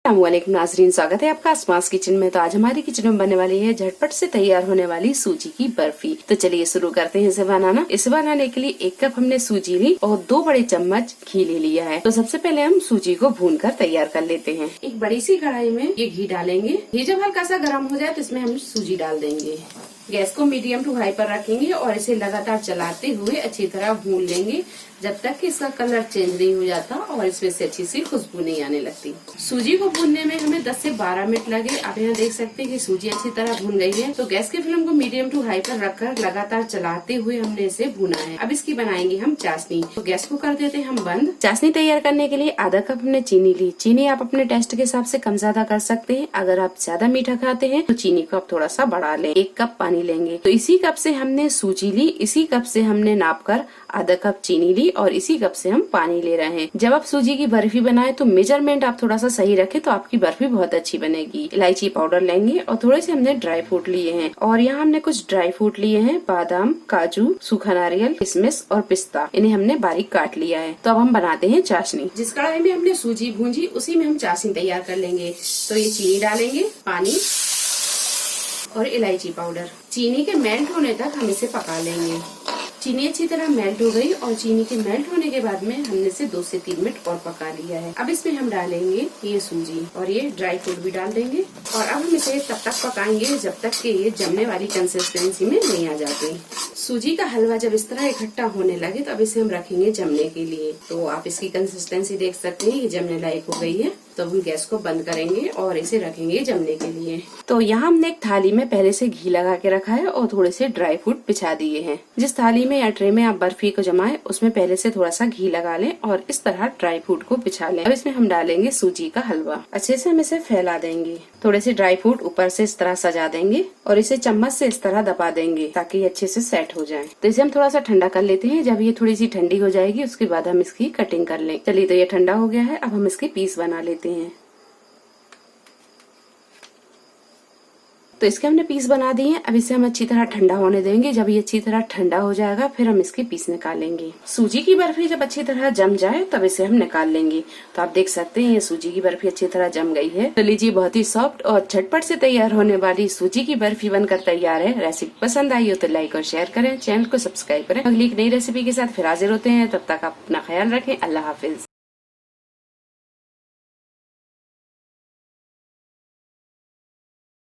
अस्सलामुअलैकुम नाज़रीन, स्वागत है आपका ashmas किचन में। तो आज हमारी किचन में बनने वाली है झटपट से तैयार होने वाली सूजी की बर्फी। तो चलिए शुरू करते हैं इसे बनाना। इसे बनाने के लिए 1 कप हमने सूजी ली और 2 बड़े चम्मच घी ले लिया है। तो सबसे पहले हम सूजी को भून कर तैयार कर लेते हैं। एक बड़ी सी कढ़ाई में ये घी डालेंगे। घी जब हल्का सा गर्म हो जाए तो इसमें हम सूजी डाल देंगे। गैस को मीडियम टू हाई पर रखेंगे और इसे लगातार चलाते हुए अच्छी तरह भून लेंगे जब तक कि इसका कलर चेंज नहीं हो जाता और इसमें से अच्छी सी खुशबू नहीं आने लगती। सूजी को भूनने में हमें 10 से 12 मिनट लगे। आप यहाँ देख सकते हैं कि सूजी अच्छी तरह भून गई है। तो गैस की फ्लेम को मीडियम टू हाई पर रखकर लगातार चलाते हुए हमने इसे भूना है। अब इसकी बनाएंगे हम चाशनी। तो गैस को कर देते हैं हम बंद। चाशनी तैयार करने के लिए आधा कप हमने चीनी ली। चीनी आप अपने टेस्ट के हिसाब से कम ज्यादा कर सकते हैं। अगर आप ज्यादा मीठा खाते हैं तो चीनी को आप थोड़ा सा बढ़ा लें। 1 कप पानी लेंगे। तो इसी कप से हमने सूजी ली, इसी कप से हमने नाप कर आधा कप चीनी ली और इसी कप से हम पानी ले रहे हैं। जब आप सूजी की बर्फी बनाए तो मेजरमेंट आप थोड़ा सा सही रखें तो आपकी बर्फी बहुत अच्छी बनेगी। इलायची पाउडर लेंगे और थोड़े से हमने ड्राई फ्रूट लिए हैं और यहाँ हमने कुछ ड्राई फ्रूट लिए हैं, बादाम, काजू, सूखा नारियल, किशमिश और पिस्ता। इन्हें हमने बारीक काट लिया है। तो अब हम बनाते हैं चाशनी। जिस कढ़ाई में हमने सूजी भूंजी उसी में हम चाशनी तैयार कर लेंगे। तो ये चीनी डालेंगे, पानी और इलायची पाउडर। चीनी के मेल्ट होने तक हम इसे पका लेंगे। चीनी अच्छी तरह मेल्ट हो गई और चीनी के मेल्ट होने के बाद में हमने इसे 2 से 3 मिनट और पका लिया है। अब इसमें हम डालेंगे ये सूजी और ये ड्राई फ्रूट भी डाल देंगे और अब हम इसे तब तक पकाएंगे जब तक कि ये जमने वाली कंसिस्टेंसी में नहीं आ जाती। सूजी का हलवा जब इस तरह इकट्ठा होने लगे तो अब इसे हम रखेंगे जमने के लिए। तो आप इसकी कंसिस्टेंसी देख सकते हैं, ये जमने लायक हो गई है। तो हम गैस को बंद करेंगे और इसे रखेंगे जमने के लिए। तो यहाँ हमने एक थाली में पहले से घी लगा के रखा है और थोड़े से ड्राई फ्रूट बिछा दिए हैं। जिस थाली में या ट्रे में आप बर्फी को जमाएं उसमें पहले से थोड़ा सा घी लगा लें और इस तरह ड्राई फ्रूट को बिछा लें। अब इसमें हम डालेंगे सूजी का हलवा। अच्छे से हम इसे फैला देंगे। थोड़े से ड्राई फ्रूट ऊपर से इस तरह सजा देंगे और इसे चम्मच से इस तरह दबा देंगे ताकि ये अच्छे से सेट हो जाए। तो इसे हम थोड़ा सा ठंडा कर लेते हैं। जब ये थोड़ी सी ठंडी हो जाएगी उसके बाद हम इसकी कटिंग कर लें। चलिए, तो ये ठंडा हो गया है। अब हम इसके पीस बना लेते हैं। तो इसके हमने पीस बना दिए हैं। अब इसे हम अच्छी तरह ठंडा होने देंगे। जब ये अच्छी तरह ठंडा हो जाएगा फिर हम इसके पीस निकालेंगे। सूजी की बर्फी जब अच्छी तरह जम जाए तब इसे हम निकाल लेंगे। तो आप देख सकते हैं ये सूजी की बर्फी अच्छी तरह जम गई है। तो लीजिए, बहुत ही सॉफ्ट और झटपट से तैयार होने वाली सूजी की बर्फी बनकर तैयार है। रेसिपी पसंद आई हो तो लाइक और शेयर करें, चैनल को सब्सक्राइब करें। अगली एक नई रेसिपी के साथ फिर हाजिर होते हैं। तब तक आप अपना ख्याल रखें। अल्लाह हाफिज।